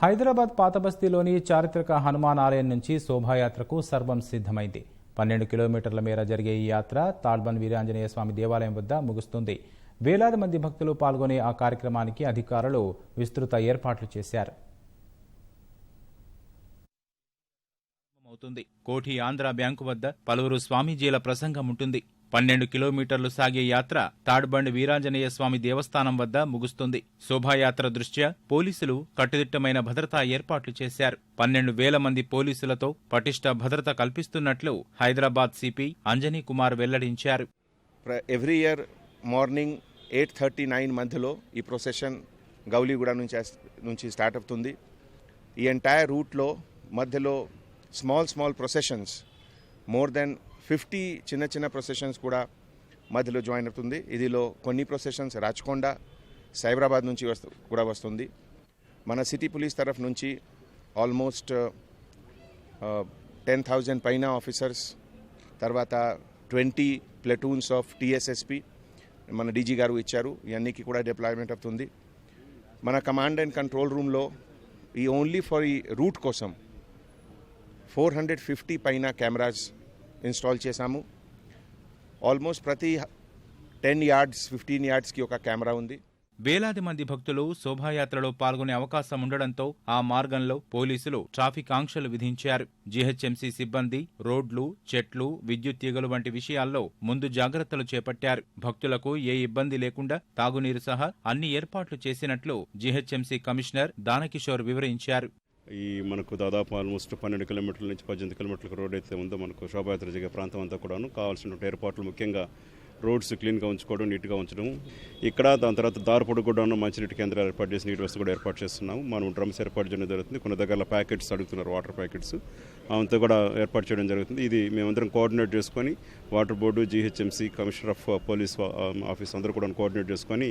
హైదరాబాద్ పాతబస్తీలోని చారిత్రక హనుమాన్ ఆలయం నుంచి శోభాయాత్రకు సర్వం సిద్ధమైంది. 12 కిలోమీటర్ల మేర జరిగే ఈ యాత్ర తాడ్బంద్ వీరాంజనేయ స్వామి దేవాలయం వద్ద ముగుస్తుంది. వేలాది మంది భక్తులు పాల్గొనే ఆ కార్యక్రమానికి అధికారులు విస్తృత ఏర్పాట్లు చేశారు. కోఠి ఆంధ్ర బ్యాంకు వద్ద పలువురు స్వామీజీల ప్రసంగం ఉంటుంది. 12 కిలోమీటర్లు సాగే యాత్ర తాడ్బండ్ వీరాంజనేయ స్వామి దేవస్థానం వద్ద ముగుస్తుంది. శోభాయాత్ర దృష్ట్యా పోలీసులు కట్టుదిట్టమైన భద్రతా ఏర్పాట్లు చేశారు. 12,000 మంది పోలీసులతో పటిష్ట భద్రత కల్పిస్తున్నట్లు హైదరాబాద్ సిపి అంజనీ కుమార్ వెల్లడించారు. ఎవ్రీ ఇయర్ మార్నింగ్ 8:39 మధ్యలో ఈ ప్రొసెషన్ గౌలీగూడ నుంచి స్టార్ట్ అవుతుంది. ఈ ఎంటైర్ రూట్లో మధ్యలో స్మాల్ ప్రొసెషన్స్ మోర్ దెన్ 50 చిన్న ప్రొసెషన్స్ కూడా మధ్యలో జాయిన్ అవుతుంది. ఇదిలో కొన్ని ప్రొసెషన్స్ రాచకొండ, సైబరాబాద్ నుంచి కూడా వస్తుంది. మన సిటీ పోలీస్ తరఫు నుంచి ఆల్మోస్ట్ 10,000 పైన ఆఫీసర్స్, తర్వాత 20 ప్లటూన్స్ ఆఫ్ టీఎస్ఎస్పీ మన డీజీ గారు ఇచ్చారు. ఇవన్నీకి కూడా డిప్లాయ్మెంట్ అవుతుంది. మన కమాండ్ అండ్ కంట్రోల్ రూమ్లో ఈ ఓన్లీ ఫర్ ఈ రూట్ కోసం 450 పైన కెమెరాస్ ఇన్స్టాల్ చేశాము. ఆల్మోస్ట్ ప్రతి 10 yards 15 yardsకి ఒక కెమెరా ఉంది. వేలాది మంది భక్తులు శోభాయాత్రలో పాల్గొనే అవకాశం ఉండడంతో ఆ మార్గంలో పోలీసులు ట్రాఫిక్ ఆంక్షలు విధించారు. జీహెచ్ఎంసీ సిబ్బంది రోడ్లు, చెట్లు, విద్యుత్ తీగలు వంటి విషయాల్లో ముందు జాగ్రత్తలు చేపట్టారు. భక్తులకు ఏ ఇబ్బంది లేకుండా తాగునీరు సహా అన్ని ఏర్పాట్లు చేసినట్లు జీహెచ్ఎంసీ కమిషనర్ దానకిషోర్ వివరించారు. మనకు దాదాపు ఆల్మోస్ట్ 12 కిలోమీటర్ల నుంచి 18 కిలోమీటర్ల రోడ్ అయితే ఉందో మనకు శోభాయాత్ర జరిగే ప్రాంతం అంతా కూడాను కావాల్సిన ఏర్పాట్లు, ముఖ్యంగా రోడ్స్ క్లీన్గా ఉంచుకోవడం, నీట్గా ఉంచడం. ఇక్కడ దాని తర్వాత దారిపొడు కూడా మంచినీటి కేంద్రాలు ఏర్పాటు చేసి నీటి వస్తు కూడా ఏర్పాటు చేస్తున్నాము. మనం డ్రమ్స్ ఏర్పాటు చేయడం జరుగుతుంది. కొన్ని దగ్గర ప్యాకెట్స్ అడుగుతున్నారు, వాటర్ ప్యాకెట్స్, అంతా కూడా ఏర్పాటు చేయడం జరుగుతుంది. ఇది మేమందరం కోఆర్డినేట్ చేసుకొని water board, GHMC, commissioner of police office అందరూ కూడా కోఆర్డినేట్ చేసుకొని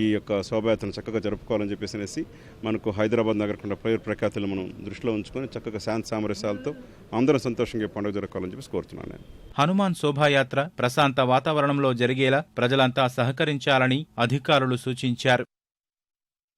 ఈ యొక్క శోభాయాత్రను చక్కగా జరుపుకోవాలని చెప్పేసి మనకు హైదరాబాద్ నగరకుండా పేరు ప్రఖ్యాతులు మనం దృష్టిలో ఉంచుకొని చక్కగా శాంతి సామరస్యాలతో అందరం సంతోషంగా పండుగ జరుపుకోవాలని చెప్పేసి కోరుతున్నాను నేను. హనుమాన్ శోభాయాత్ర ప్రశాంత వాతావరణంలో జరిగేలా ప్రజలంతా సహకరించాలని అధికారులు సూచించారు.